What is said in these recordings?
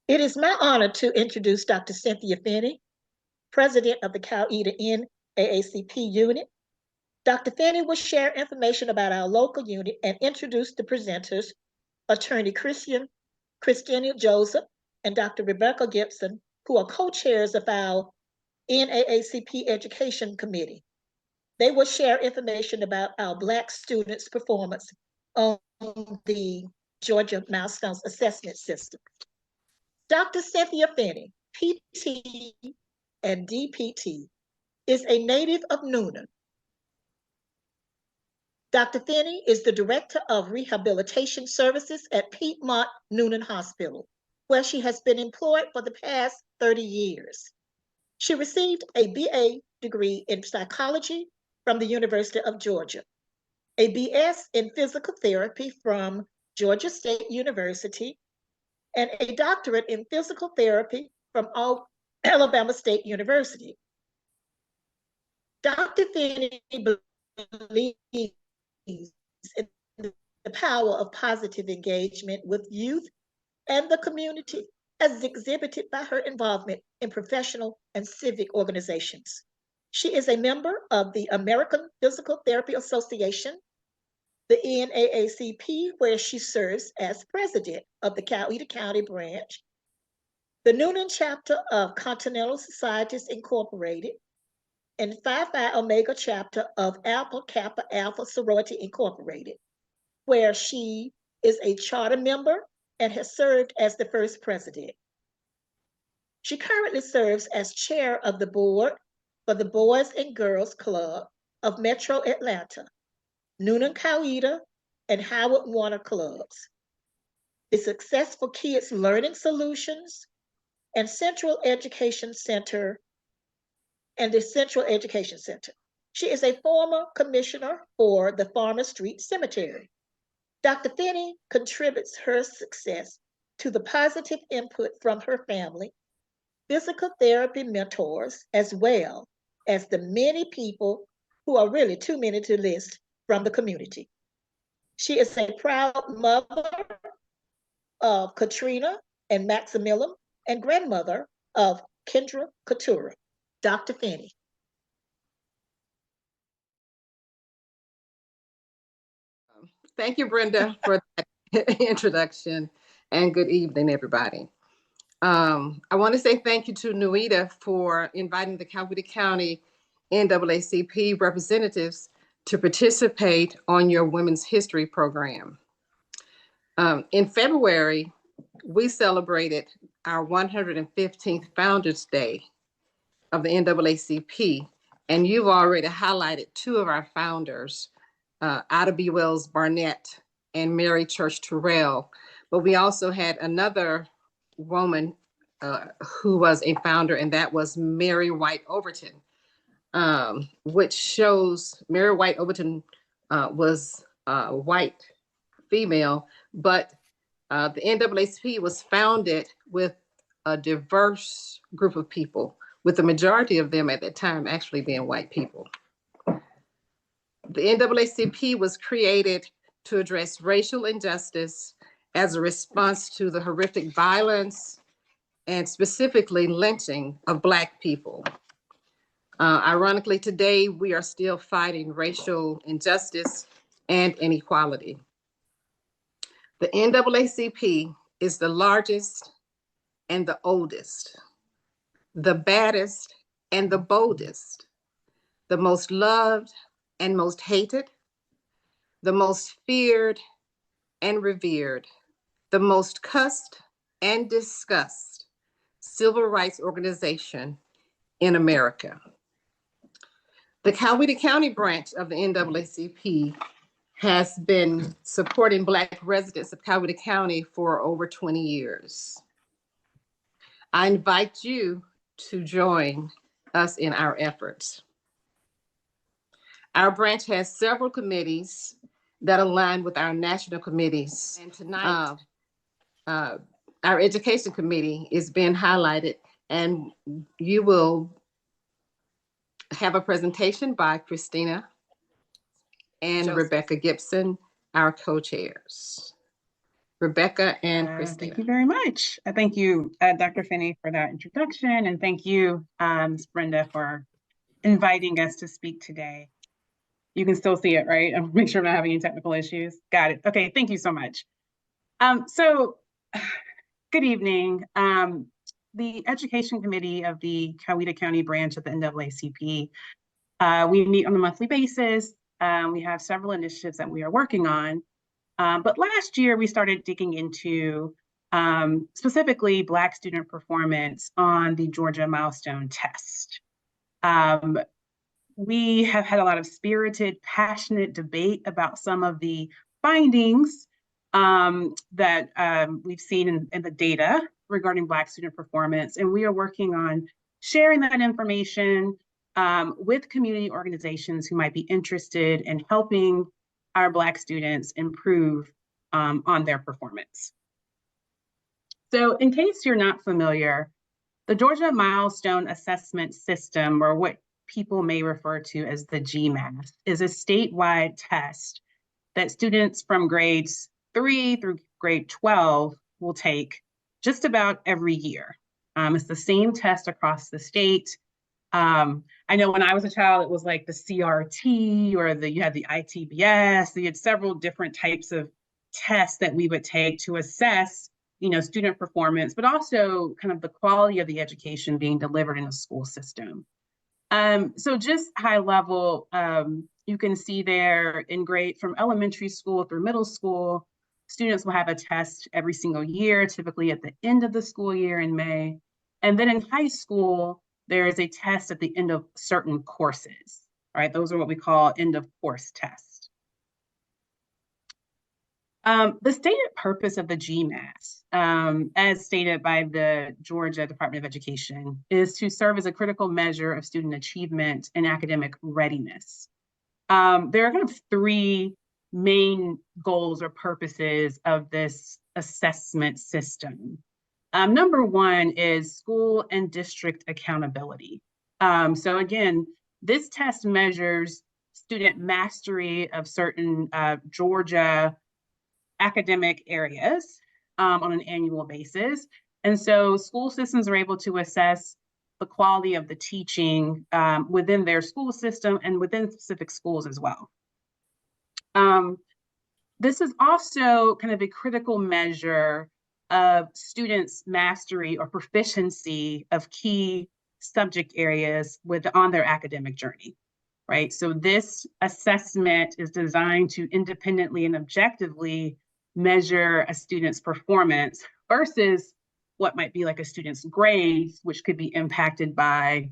It is my honor to introduce Dr. Cynthia Finney, President of the Coweta NAACP unit. Dr. Finney will share information about our local unit and introduce the presenters, Attorney Christina Joseph and Dr. Rebecca Gibson, who are co-chairs of our NAACP Education Committee. They will share information about our Black students' performance on the Georgia Milestones Assessment System. Dr. Cynthia Finney, PT and DPT, is a native of Newnan. Dr. Finney is the Director of Rehabilitation Services at Piedmont Newnan Hospital, where she has been employed for the past 30 years. She received a BA degree in psychology from the University of Georgia, a BS in physical therapy from Georgia State University, and a doctorate in physical therapy from Alabama State University. Dr. Finney believes in the power of positive engagement with youth and the community, as exhibited by her involvement in professional and civic organizations. She is a member of the American Physical Therapy Association, the NAACP, where she serves as president of the Coweta County branch, the Newnan chapter of Continental Societies Incorporated, and Phi Phi Omega chapter of Alpha Kappa Alpha Sorority Incorporated, where she is a charter member and has served as the first president. She currently serves as chair of the board for the Boys and Girls Club of Metro Atlanta, Newnan Coweta, and Howard Warner clubs, the Successful Kids Learning Solutions, and Central Education Center, and the Central Education Center. She is a former commissioner for the Farmer Street Cemetery. Dr. Finney contributes her success to the positive input from her family, physical therapy mentors, as well as the many people who are really too many to list from the community. She is a proud mother of Katrina and Maximilian and grandmother of Kendra Couture. Dr. Finney. Thank you, Brenda, for that introduction, and good evening, everybody. I want to say thank you to Neweta for inviting the Coweta County NAACP representatives to participate on your Women's History program. In February, we celebrated our 115th Founders Day of the NAACP, and you've already highlighted two of our founders, Ida B. Wells Barnett and Mary Church Terrell, but we also had another woman who was a founder, and that was Mary White Overton, which shows Mary White Overton was a white female, but the NAACP was founded with a diverse group of people, with the majority of them at that time actually being white people. The NAACP was created to address racial injustice as a response to the horrific violence and specifically lynching of Black people. Ironically, today we are still fighting racial injustice and inequality. The NAACP is the largest and the oldest, the baddest and the boldest, the most loved and most hated, the most feared and revered, the most cussed and discussed civil rights organization in America. The Coweta County branch of the NAACP has been supporting Black residents of Coweta County for over 20 years. I invite you to join us in our efforts. Our branch has several committees that align with our national committees. And tonight, our education committee is being highlighted, and you will have a presentation by Christina and Rebecca Gibson, our co-chairs. Rebecca and Thank Christina. you very much. Thank you, Dr. Finney, for that introduction. And thank you, Ms. Brenda, for inviting us to speak today. You can still see it, right? I'll make sure I'm not having any technical issues. Got it. Okay, thank you so much. Good evening. The Education Committee of the Coweta County branch of the NAACP, we meet on a monthly basis. We have several initiatives that we are working on. But last year, we started digging into specifically Black student performance on the Georgia Milestone Test. We have had a lot of spirited, passionate debate about some of the findings that we've seen in the data regarding Black student performance. And we are working on sharing that information with community organizations who might be interested in helping our Black students improve on their performance. So in case you're not familiar, the Georgia Milestone Assessment System, or what people may refer to as the GMAS, is a statewide test that students from grades 3 through grade 12 will take just about every year. It's the same test across the state. I know when I was a child, it was like the CRT, or you had the ITBS. You had several different types of tests that we would take to assess, student performance, but also kind of the quality of the education being delivered in a school system. So just high level, you can see there in grade from elementary school through middle school, students will have a test every single year, typically at the end of the school year in May. And then in high school, there is a test at the end of certain courses, right? Those are what we call end of course tests. The stated purpose of the GMAS, as stated by the Georgia Department of Education, is to serve as a critical measure of student achievement and academic readiness. There are kind of three main goals or purposes of this assessment system. Number one is school and district accountability. So again, this test measures student mastery of certain Georgia academic areas on an annual basis. And so school systems are able to assess the quality of the teaching within their school system and within specific schools as well. This is also kind of a critical measure of students' mastery or proficiency of key subject areas on their academic journey, right? So this assessment is designed to independently and objectively measure a student's performance versus what might be like a student's grades, which could be impacted by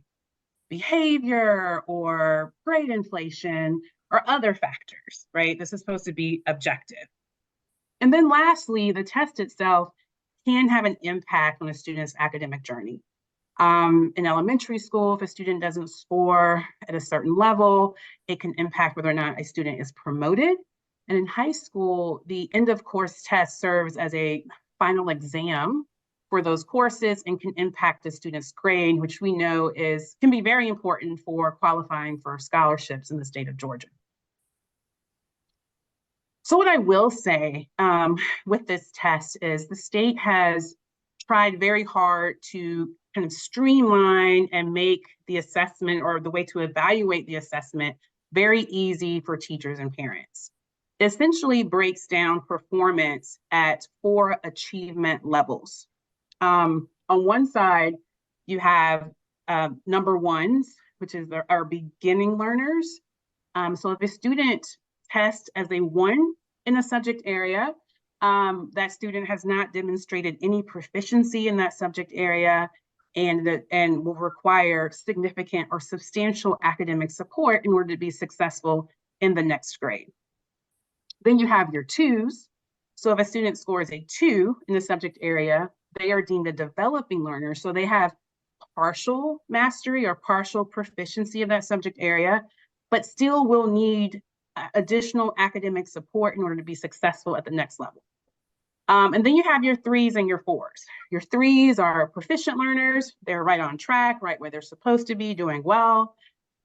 behavior or grade inflation or other factors, right? This is supposed to be objective. And then lastly, the test itself can have an impact on a student's academic journey. In elementary school, if a student doesn't score at a certain level, it can impact whether or not a student is promoted. And in high school, the end of course test serves as a final exam for those courses and can impact the student's grade, which we know can be very important for qualifying for scholarships in the state of Georgia. So what I will say with this test is the state has tried very hard to kind of streamline and make the assessment, or the way to evaluate the assessment, very easy for teachers and parents. It essentially breaks down performance at 4 achievement levels. On one side, you have number ones, which is our beginning learners. So if a student tests as a 1 in a subject area, that student has not demonstrated any proficiency in that subject area and will require significant or substantial academic support in order to be successful in the next grade. Then you have your 2s. So if a student scores a 2 in the subject area, they are deemed a developing learner. So they have partial mastery or partial proficiency of that subject area, but still will need additional academic support in order to be successful at the next level. And then you have your 3s and your 4s. Your 3s are proficient learners. They're right on track, right where they're supposed to be, doing well.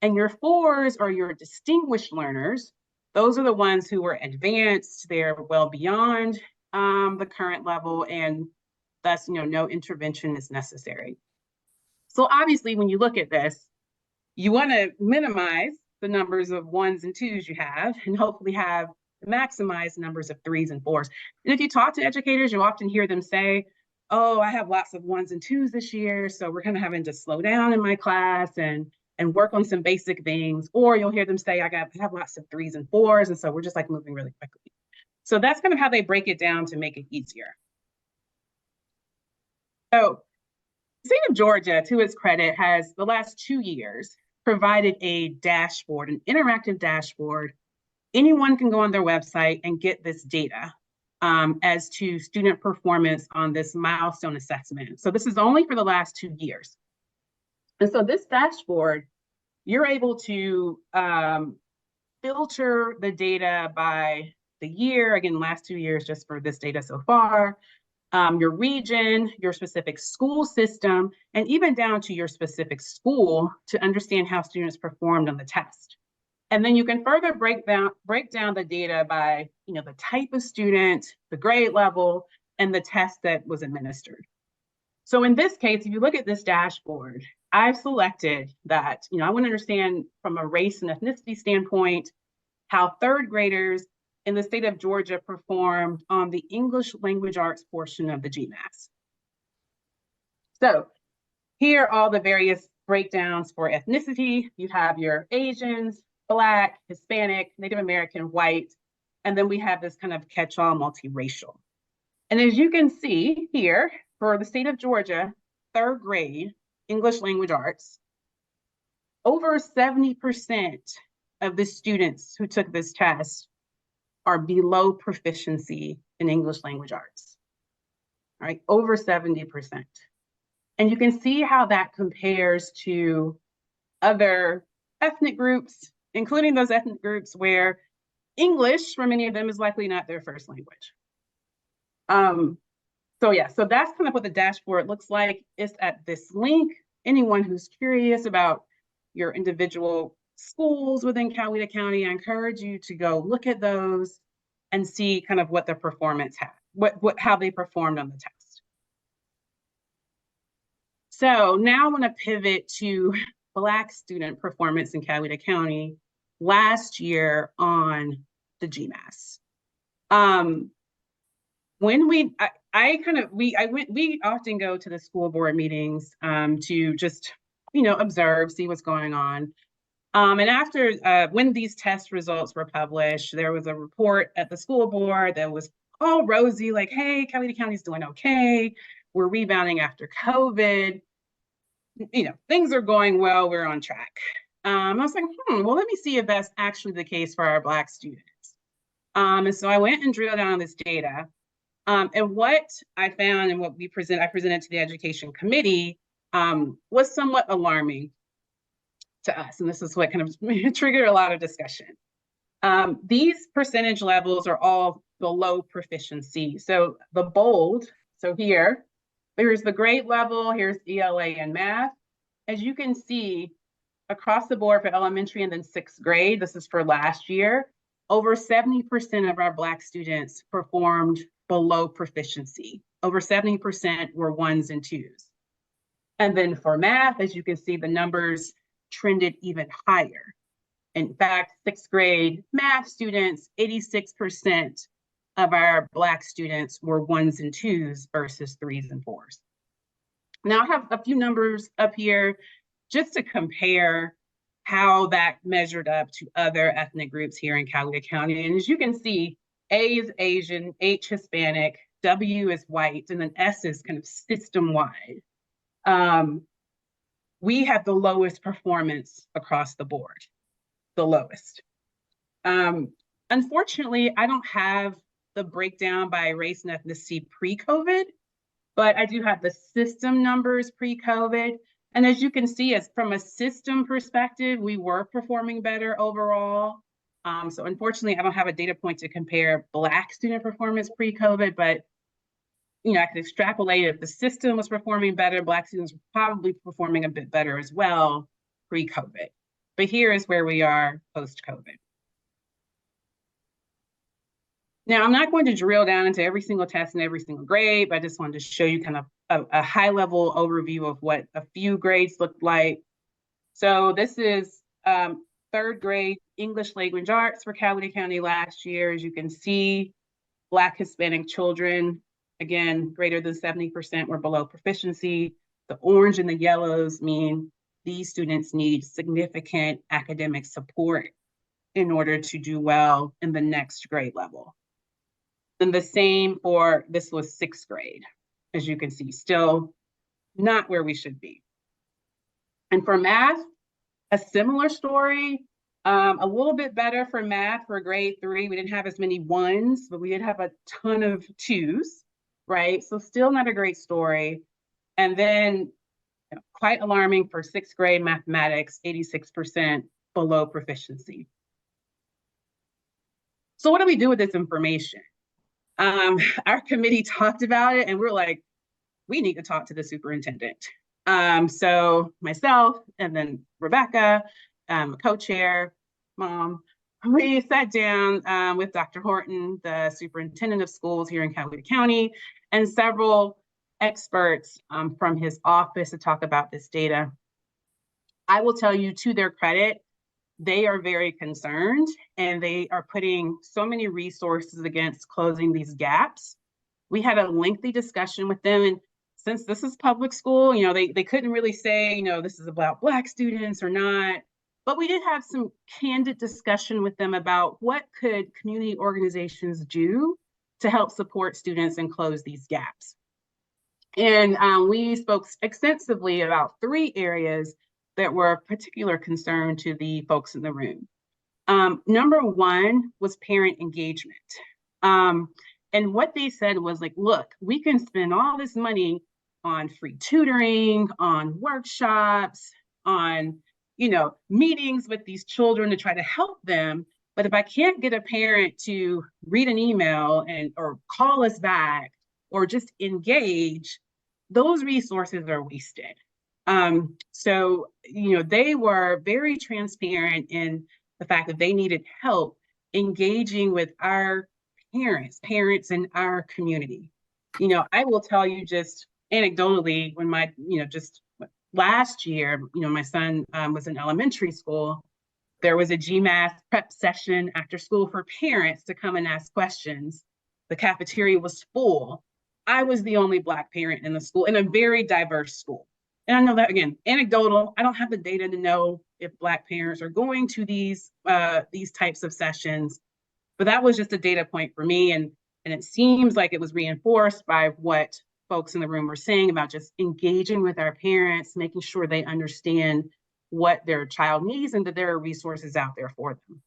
And your 4s are your distinguished learners. Those are the ones who are advanced, they're well beyond the current level, and thus, no intervention is necessary. So obviously, when you look at this, you want to minimize the numbers of 1s and 2s you have, and hopefully have maximized numbers of 3s and 4s. And if you talk to educators, you'll often hear them say, oh, I have lots of 1s and 2s this year, so we're kind of having to slow down in my class and work on some basic things. Or you'll hear them say, I have lots of 3s and 4s, and so we're just like moving really quickly. So that's kind of how they break it down to make it easier. So the state of Georgia, to its credit, has the last 2 years provided a dashboard, an interactive dashboard. Anyone can go on their website and get this data as to student performance on this milestone assessment. So this is only for the last 2 years. And so this dashboard, you're able to filter the data by the year, again, last 2 years just for this data so far, your region, your specific school system, and even down to your specific school to understand how students performed on the test. And then you can further break down the data by, the type of student, the grade level, and the test that was administered. So in this case, if you look at this dashboard, I've selected that, I want to understand from a race and ethnicity standpoint, how 3rd graders in the state of Georgia performed on the English language arts portion of the GMAS. So here are all the various breakdowns for ethnicity. You have your Asians, Black, Hispanic, Native American, white, and then we have this kind of catch-all multiracial. And as you can see here, for the state of Georgia, 3rd grade English language arts, over 70% of the students who took this test are below proficiency in English language arts. All right, over 70%. And you can see how that compares to other ethnic groups, including those ethnic groups where English, for many of them, is likely not their first language. So that's kind of what the dashboard looks like. It's at this link. Anyone who's curious about your individual schools within Coweta County, I encourage you to go look at those and see kind of what their performance had, how they performed on the test. So now I want to pivot to Black student performance in Coweta County last year on the GMAS. When we often go to the school board meetings to just, observe, see what's going on. And after, when these test results were published, there was a report at the school board that was all rosy, like, hey, Coweta County's doing okay. We're rebounding after COVID. Things are going well, we're on track. I was like, well, let me see if that's actually the case for our Black students. And so I went and drilled down on this data. And what I found and what I presented to the education committee was somewhat alarming to us. And this is what kind of triggered a lot of discussion. These percentage levels are all below proficiency. So the bold, so here's the grade level, here's ELA and math. As you can see, across the board for elementary and then 6th grade, this is for last year, over 70% of our Black students performed below proficiency. Over 70% were 1s and 2s. And then for math, as you can see, the numbers trended even higher. In fact, 6th grade math students, 86% of our Black students were 1s and 2s versus 3s and 4s. Now I have a few numbers up here just to compare how that measured up to other ethnic groups here in Coweta County. And as you can see, A is Asian, H Hispanic, W is white, and then S is kind of system-wide. We have the lowest performance across the board, the lowest. Unfortunately, I don't have the breakdown by race and ethnicity pre-COVID, but I do have the system numbers pre-COVID. And as you can see, as from a system perspective, we were performing better overall. So unfortunately, I don't have a data point to compare Black student performance pre-COVID, but I could extrapolate if the system was performing better, Black students were probably performing a bit better as well pre-COVID. But here is where we are post-COVID. Now, I'm not going to drill down into every single test and every single grade, but I just wanted to show you kind of a high-level overview of what a few grades looked like. So this is third grade English language arts for Coweta County last year. As you can see, Black Hispanic children, again, greater than 70% were below proficiency. The orange and the yellows mean these students need significant academic support in order to do well in the next grade level. And the same for, this was sixth grade, as you can see, still not where we should be. And for math, a similar story, a little bit better for math for grade 3. We didn't have as many 1s, but we did have a ton of 2s, right? So still not a great story. And then quite alarming for sixth grade mathematics, 86% below proficiency. So what do we do with this information? Our committee talked about it and we're like, we need to talk to the superintendent. So myself and then Rebecca, co-chair, mom, we sat down with Dr. Horton, the superintendent of schools here in Coweta County, and several experts from his office to talk about this data. I will tell you, to their credit, they are very concerned and they are putting so many resources against closing these gaps. We had a lengthy discussion with them, and since this is public school, they couldn't really say, this is about Black students or not, but we did have some candid discussion with them about what could community organizations do to help support students and close these gaps. And we spoke extensively about 3 areas that were of particular concern to the folks in the room. Number 1 was parent engagement. And what they said was like, look, we can spend all this money on free tutoring, on workshops, on, meetings with these children to try to help them. But if I can't get a parent to read an email or call us back or just engage, those resources are wasted. So, they were very transparent in the fact that they needed help engaging with our parents in our community. I will tell you just anecdotally, when just last year, my son was in elementary school, there was a GMAT prep session after school for parents to come and ask questions. The cafeteria was full. I was the only Black parent in the school, in a very diverse school. And I know that, again, anecdotal, I don't have the data to know if Black parents are going to these types of sessions, but that was just a data point for me. And it seems like it was reinforced by what folks in the room were saying about just engaging with our parents, making sure they understand what their child needs and that there are resources out there for them.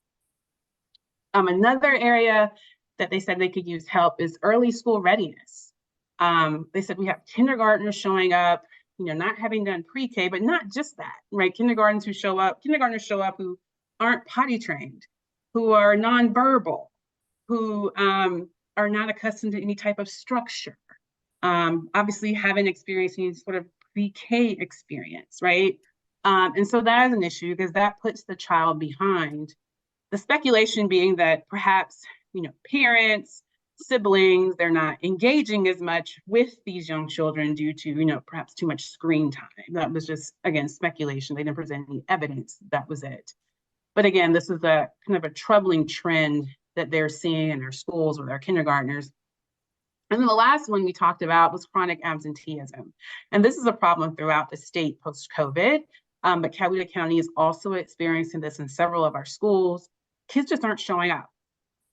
Another area that they said they could use help is early school readiness. They said we have kindergartners showing up, not having done pre-K, but not just that, right? Kindergartners show up who aren't potty trained, who are nonverbal, who are not accustomed to any type of structure. Obviously haven't experienced any sort of pre-K experience, right? And so that is an issue because that puts the child behind. The speculation being that perhaps, parents, siblings, they're not engaging as much with these young children due to, perhaps too much screen time. That was just, again, speculation. They didn't present any evidence. That was it. But again, this is a kind of a troubling trend that they're seeing in their schools with our kindergartners. And then the last one we talked about was chronic absenteeism. And this is a problem throughout the state post-COVID, but Coweta County is also experiencing this in several of our schools. Kids just aren't showing up.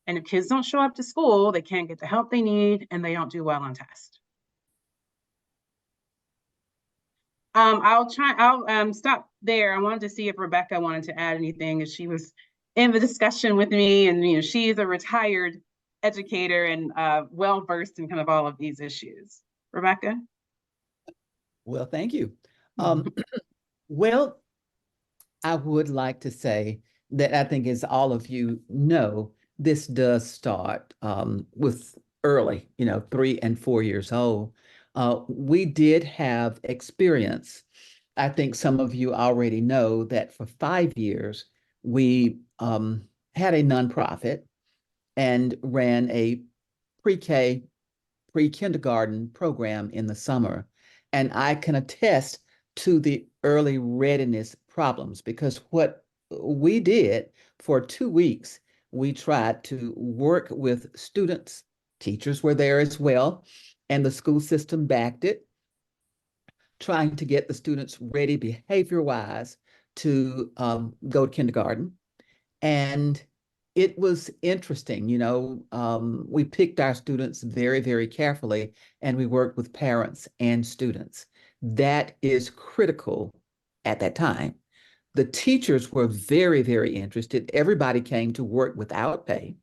And if kids don't show up to school, they can't get the help they need and they don't do well on tests. I'll stop there. I wanted to see if Rebecca wanted to add anything, as she was in the discussion with me, and she is a retired educator and well-versed in kind of all of these issues. Rebecca? Well, thank you. Well, I would like to say that I think, as all of you know, this does start with early, 3 and 4 years old. We did have experience. I think some of you already know that for 5 years, we had a nonprofit and ran a pre-K, pre-kindergarten program in the summer. And I can attest to the early readiness problems, because what we did for 2 weeks, we tried to work with students, teachers were there as well, and the school system backed it, trying to get the students ready behavior-wise to go to kindergarten. And it was interesting, we picked our students very, very carefully, and we worked with parents and students. That is critical at that time. The teachers were very, very interested. Everybody came to work without pay,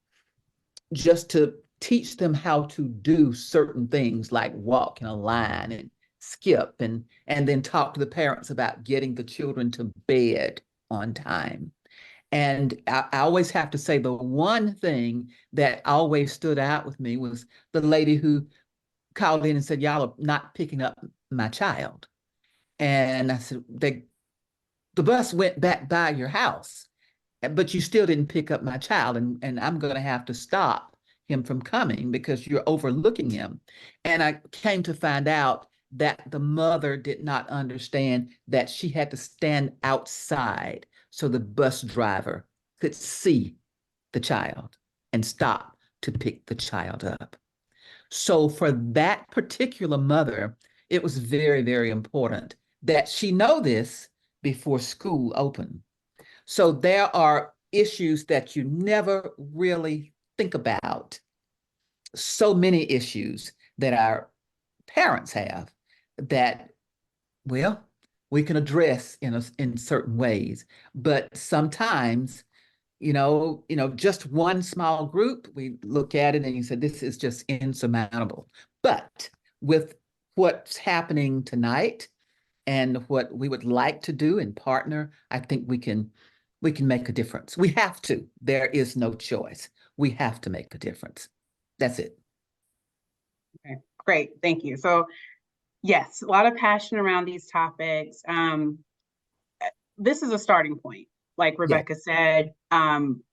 just to teach them how to do certain things like walk in a line and skip, and then talk to the parents about getting the children to bed on time. And I always have to say, the one thing that always stood out with me was the lady who called in and said, "Y'all are not picking up my child." And I said, the bus went back by your house, but you still didn't pick up my child. And I'm going to have to stop him from coming because you're overlooking him. And I came to find out that the mother did not understand that she had to stand outside so the bus driver could see the child and stop to pick the child up. So for that particular mother, it was very, very important that she know this before school opened. So there are issues that you never really think about. So many issues that our parents have that, well, we can address in certain ways, but sometimes, just one small group, we look at it and you say, this is just insurmountable. But with what's happening tonight and what we would like to do and partner, I think we can make a difference. We have to. There is no choice. We have to make a difference. That's it. Okay, great. Thank you. So yes, a lot of passion around these topics. This is a starting point. Like Rebecca said,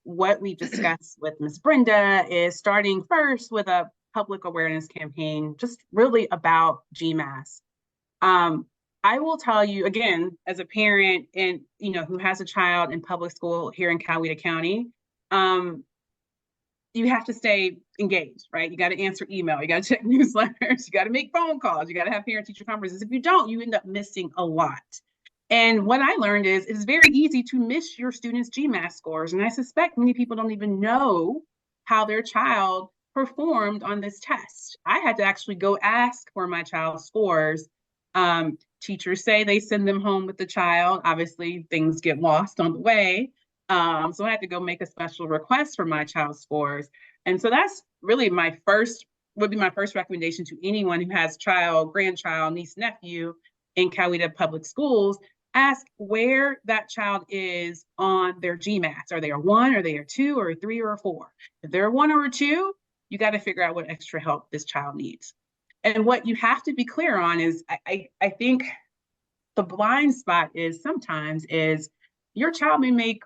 what we discussed with Ms. Brenda is starting first with a public awareness campaign, just really about GMAS. I will tell you again, as a parent and who has a child in public school here in Coweta County, you have to stay engaged, right? You got to answer email, you got to check newsletters, you got to make phone calls, you got to have parent-teacher conferences. If you don't, you end up missing a lot. And what I learned is it's very easy to miss your students' GMAS scores. And I suspect many people don't even know how their child performed on this test. I had to actually go ask for my child's scores. Teachers say they send them home with the child. Obviously, things get lost on the way. So I had to go make a special request for my child's scores. And so that's really would be my first recommendation to anyone who has child, grandchild, niece, nephew in Coweta Public Schools. Ask where that child is on their GMAS. Are they a 1, are they a 2, or a 3, or a 4? If they're a 1 or a 2, you got to figure out what extra help this child needs. And what you have to be clear on is, I think the blind spot is sometimes is your child may make,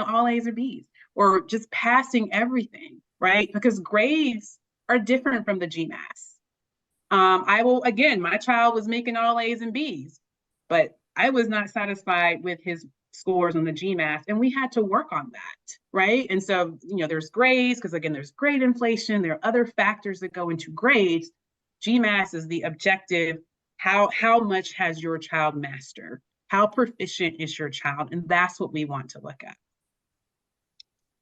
all A's or B's, or just passing everything, right? Because grades are different from the GMAS. My child was making all A's and B's, but I was not satisfied with his scores on the GMAS, and we had to work on that, right? And so, there's grades, because again, there's grade inflation, there are other factors that go into grades. GMAS is the objective. How much has your child mastered? How proficient is your child? And that's what we want to look at.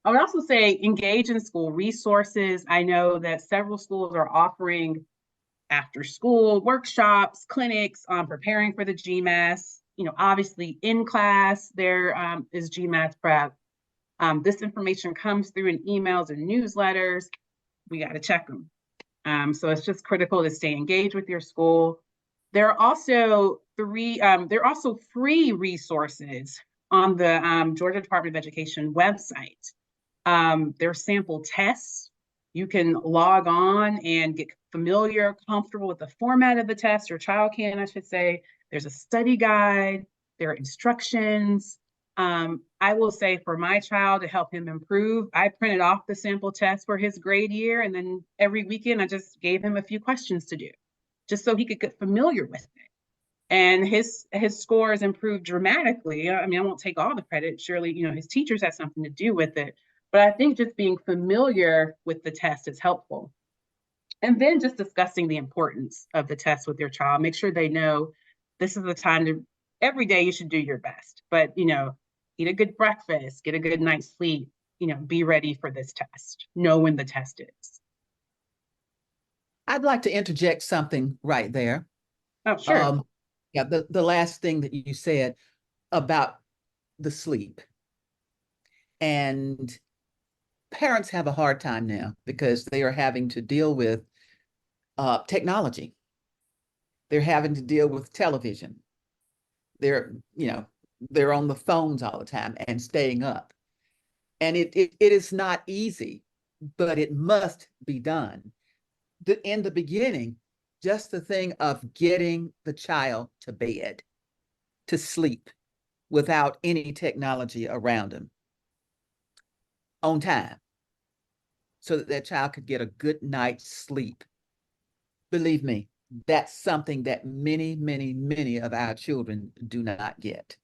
I would also say engage in school resources. I know that several schools are offering after school workshops, clinics on preparing for the GMAS. Obviously in class, there is GMAS prep. This information comes through in emails and newsletters. We got to check them. So it's just critical to stay engaged with your school. There are also free resources on the Georgia Department of Education website. There are sample tests. You can log on and get familiar, comfortable with the format of the test. Your child can, I should say. There's a study guide. There are instructions. I will say for my child, to help him improve, I printed off the sample test for his grade year, and then every weekend I just gave him a few questions to do, just so he could get familiar with it. And his scores improved dramatically. I mean, I won't take all the credit. Surely, his teachers had something to do with it. But I think just being familiar with the test is helpful. And then just discussing the importance of the test with your child. Make sure they know this is the time to, every day you should do your best. But, eat a good breakfast, get a good night's sleep, be ready for this test. Know when the test is. I'd like to interject something right there. Oh, sure. Yeah, the last thing that you said about the sleep. And parents have a hard time now because they are having to deal with technology. They're having to deal with television. They're on the phones all the time and staying up. And it is not easy, but it must be done. In the beginning, just the thing of getting the child to bed, to sleep without any technology around them on time, so that that child could get a good night's sleep. Believe me, that's something that many, many, many of our children do not get.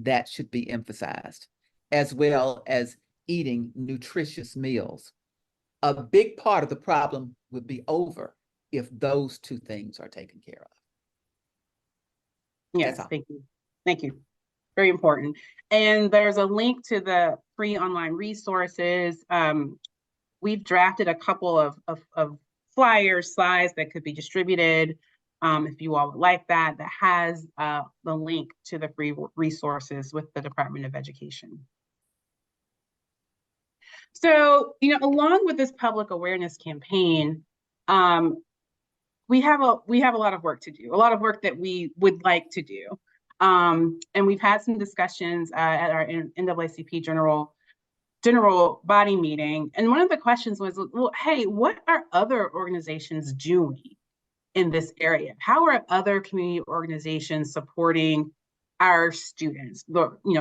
That should be emphasized, as well as eating nutritious meals. A big part of the problem would be over if those two things are taken care of. Yes, thank you. Thank you. Very important. And there's a link to the free online resources. We've drafted a couple of flyers, slides that could be distributed. If you all would like that has the link to the free resources with the Department of Education. So, along with this public awareness campaign, we have a lot of work to do, a lot of work that we would like to do. And we've had some discussions at our NAACP general body meeting. And one of the questions was, well, hey, what are other organizations doing in this area? How are other community organizations supporting our students,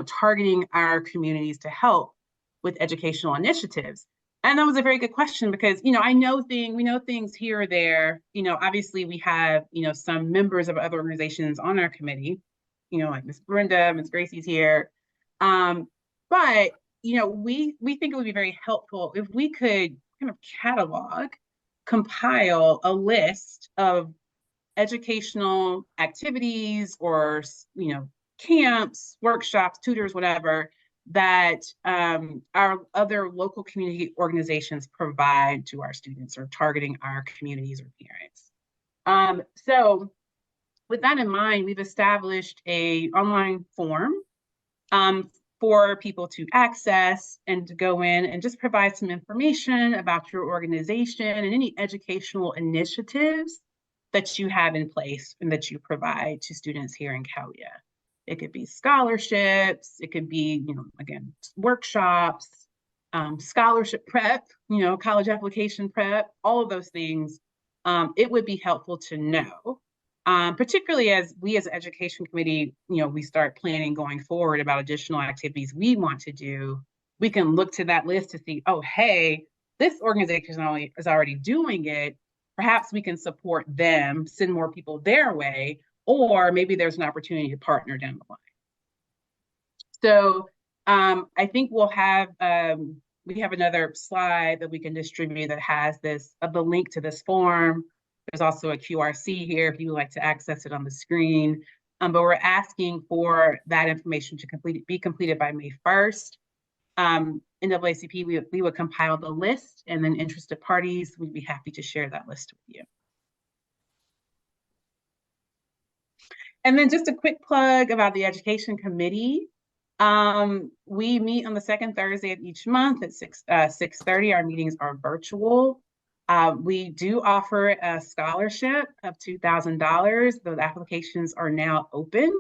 targeting our communities to help with educational initiatives? And that was a very good question because, we know things here or there. Obviously we have, some members of other organizations on our committee, like Ms. Brenda, Ms. Gracie's here. But, we think it would be very helpful if we could kind of compile a list of educational activities or, camps, workshops, tutors, whatever, that our other local community organizations provide to our students or targeting our communities or parents. So with that in mind, we've established an online form for people to access and to go in and just provide some information about your organization and any educational initiatives that you have in place and that you provide to students here in Coweta. It could be scholarships, it could be, again, workshops, scholarship prep, college application prep, all of those things. It would be helpful to know, particularly as we as an education committee, we start planning going forward about additional activities we want to do. We can look to that list to see, oh, hey, this organization is already doing it. Perhaps we can support them, send more people their way, or maybe there's an opportunity to partner down the line. So I think we'll have, we have another slide that we can distribute that has the link to this form. There's also a QRC here if you would like to access it on the screen. But we're asking for that information to be completed by May 1st. NAACP, we would compile the list, and then interested parties, we'd be happy to share that list with you. And then just a quick plug about the Education Committee. We meet on the second Thursday of each month at 6:30. Our meetings are virtual. We do offer a scholarship of $2,000. Those applications are now open.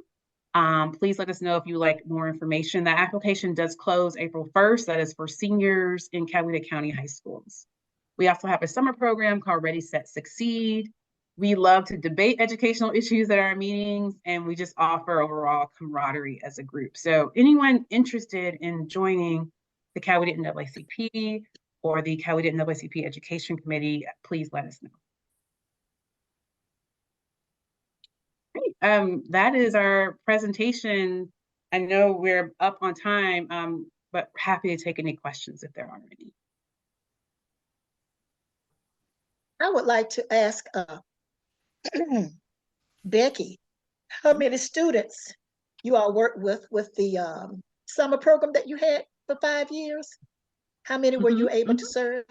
Please let us know if you would like more information. That application does close April 1st. That is for seniors in Coweta County high schools. We also have a summer program called Ready, Set, Succeed. We love to debate educational issues at our meetings, and we just offer overall camaraderie as a group. So anyone interested in joining the Coweta NAACP or the Coweta NAACP Education Committee, please let us know. Great. That is our presentation. I know we're up on time, but happy to take any questions if there are any. I would like to ask Becky, how many students you all worked with the summer program that you had for 5 years? How many were you able to serve?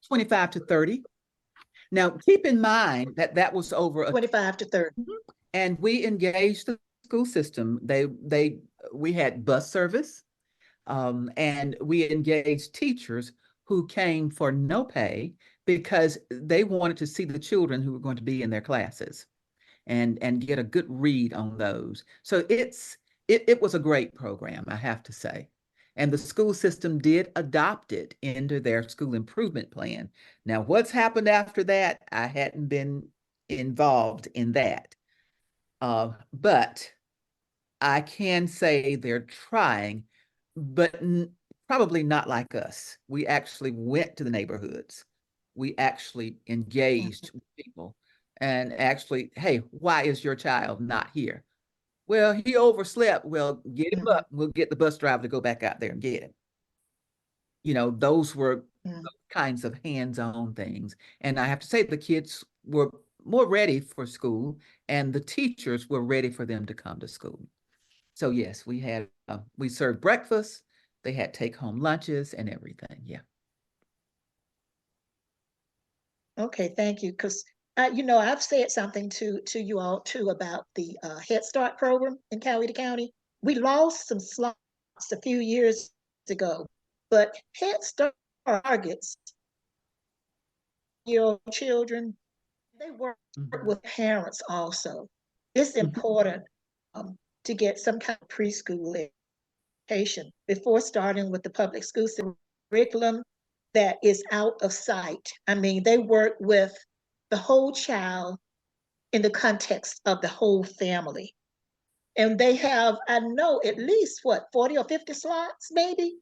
25 to 30. Now, keep in mind that that was over 25 to 30. and we engaged the school system. We had bus service, and we engaged teachers who came for no pay because they wanted to see the children who were going to be in their classes and get a good read on those. So it was a great program, I have to say. And the school system did adopt it into their school improvement plan. Now, what's happened after that, I hadn't been involved in that. But I can say they're trying, but probably not like us. We actually went to the neighborhoods. We actually engaged with people and actually, hey, why is your child not here? Well, he overslept. Well, get him up. We'll get the bus driver to go back out there and get him. You know, those were those kinds of hands-on things. And I have to say the kids were more ready for school and the teachers were ready for them to come to school. So yes, we served breakfast, they had take-home lunches and everything, yeah. Okay, thank you. Because I've said something to you all too about the Head Start program in Coweta County. We lost some slots a few years ago, but Head Start targets your children. They work with parents also. It's important to get some kind of preschool education before starting with the public school curriculum that is out of sight. I mean, they work with the whole child in the context of the whole family. And they have, I know, at least what, 40 or 50 slots, maybe?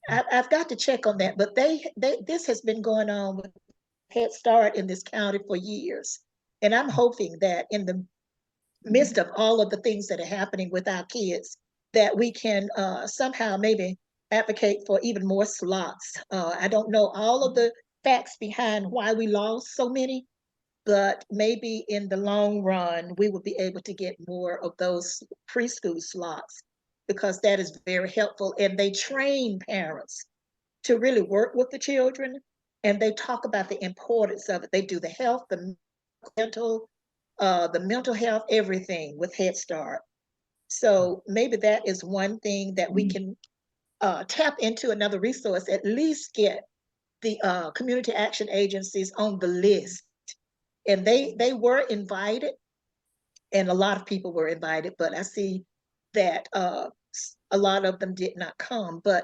I've got to check on that, but this has been going on with Head Start in this county for years. And I'm hoping that in the midst of all of the things that are happening with our kids, that we can somehow maybe advocate for even more slots. I don't know all of the facts behind why we lost so many, but maybe in the long run, we will be able to get more of those preschool slots because that is very helpful. And they train parents to really work with the children and they talk about the importance of it. They do the health, the mental health, everything with Head Start. So maybe that is one thing that we can tap into, another resource, at least get the community action agencies on the list. And they were invited, and a lot of people were invited, but I see that a lot of them did not come. But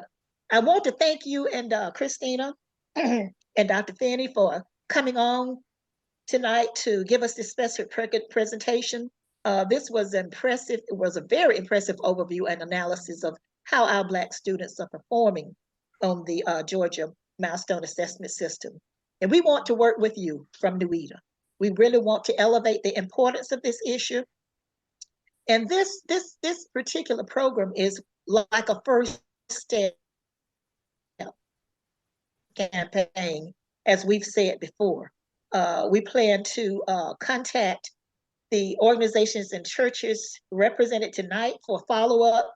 I want to thank you and Christina and Dr. Finney for coming on tonight to give us this special presentation. This was impressive. It was a very impressive overview and analysis of how our Black students are performing on the Georgia Milestone Assessment System. And we want to work with you from Neweta. We really want to elevate the importance of this issue. And this particular program is like a first step campaign, as we've said before. We plan to contact the organizations and churches represented tonight for follow-up.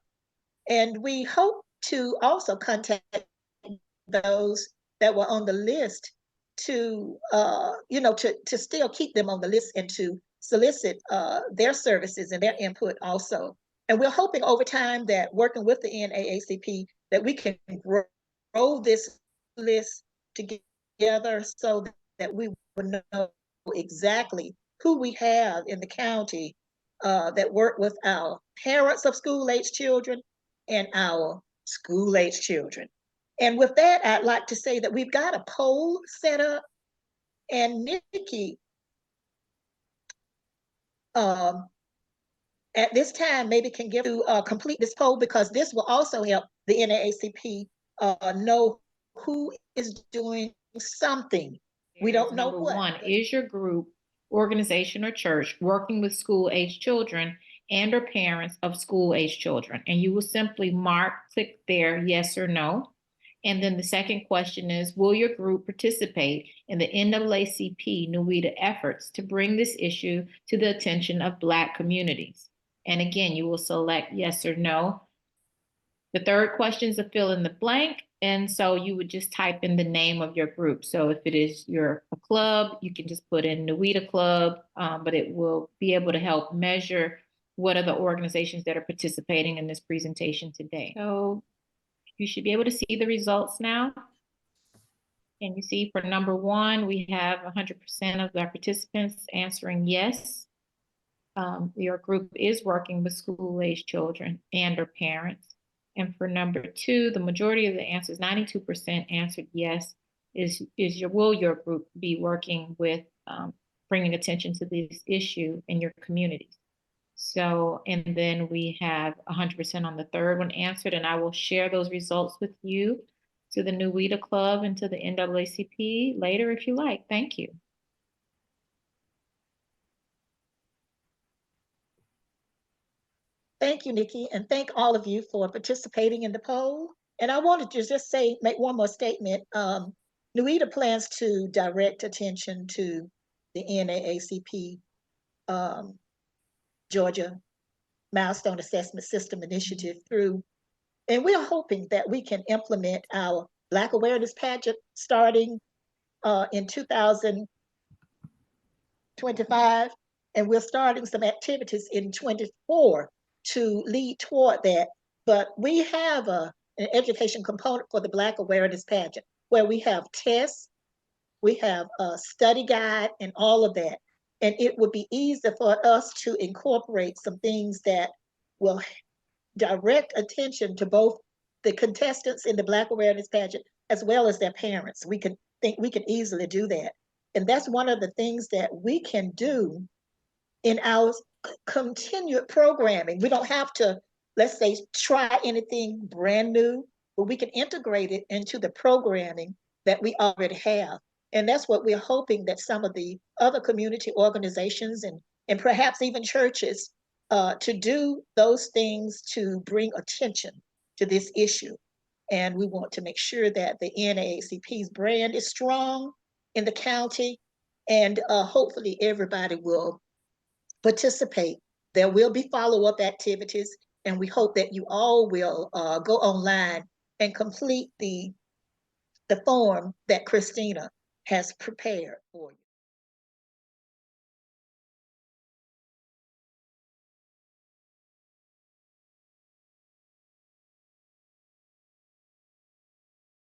And we hope to also contact those that were on the list to, to still keep them on the list and to solicit their services and their input also. And we're hoping over time that working with the NAACP that we can grow this list together so that we will know exactly who we have in the county that work with our parents of school-age children and our school-age children. And with that, I'd like to say that we've got a poll set up, and Nikki at this time maybe can give to complete this poll, because this will also help the NAACP know who is doing something. We don't know Number what. one, is your group, organization, or church working with school-age children and or parents of school-age children? And you will simply click there, yes or no. And then the second question is, will your group participate in the NAACP Neweta efforts to bring this issue to the attention of Black communities? And again, you will select yes or no. The third question is a fill in the blank. And so you would just type in the name of your group. So if it is a club, you can just put in Neweta Club, but it will be able to help measure what are the organizations that are participating in this presentation today. So you should be able to see the results now. Can you see for number one, we have 100% of our participants answering yes. Your group is working with school-age children and or parents. And for number two, the majority of the answers, 92% answered yes. Will your group be working with bringing attention to this issue in your communities? So, and then we have 100% on the third one answered, and I will share those results with you to the Neweta Club and to the NAACP later if you like. Thank you. Thank you, Nikki, and thank all of you for participating in the poll. And I wanted to just make one more statement. Neweta plans to direct attention to the NAACP Georgia Milestone Assessment System Initiative and we are hoping that we can implement our Black Awareness Pageant starting in 2025, and we're starting some activities in 24 to lead toward that. But we have an education component for the Black Awareness Pageant, where we have tests, we have a study guide, and all of that. And it would be easy for us to incorporate some things that will direct attention to both the contestants in the Black Awareness Pageant as well as their parents. We can easily do that. And that's one of the things that we can do in our continued programming. We don't have to, let's say, try anything brand new, but we can integrate it into the programming that we already have. And that's what we're hoping that some of the other community organizations and perhaps even churches to do those things to bring attention to this issue. And we want to make sure that the NAACP's brand is strong in the county, and hopefully everybody will participate. There will be follow-up activities, and we hope that you all will go online and complete the form that Christina has prepared for you.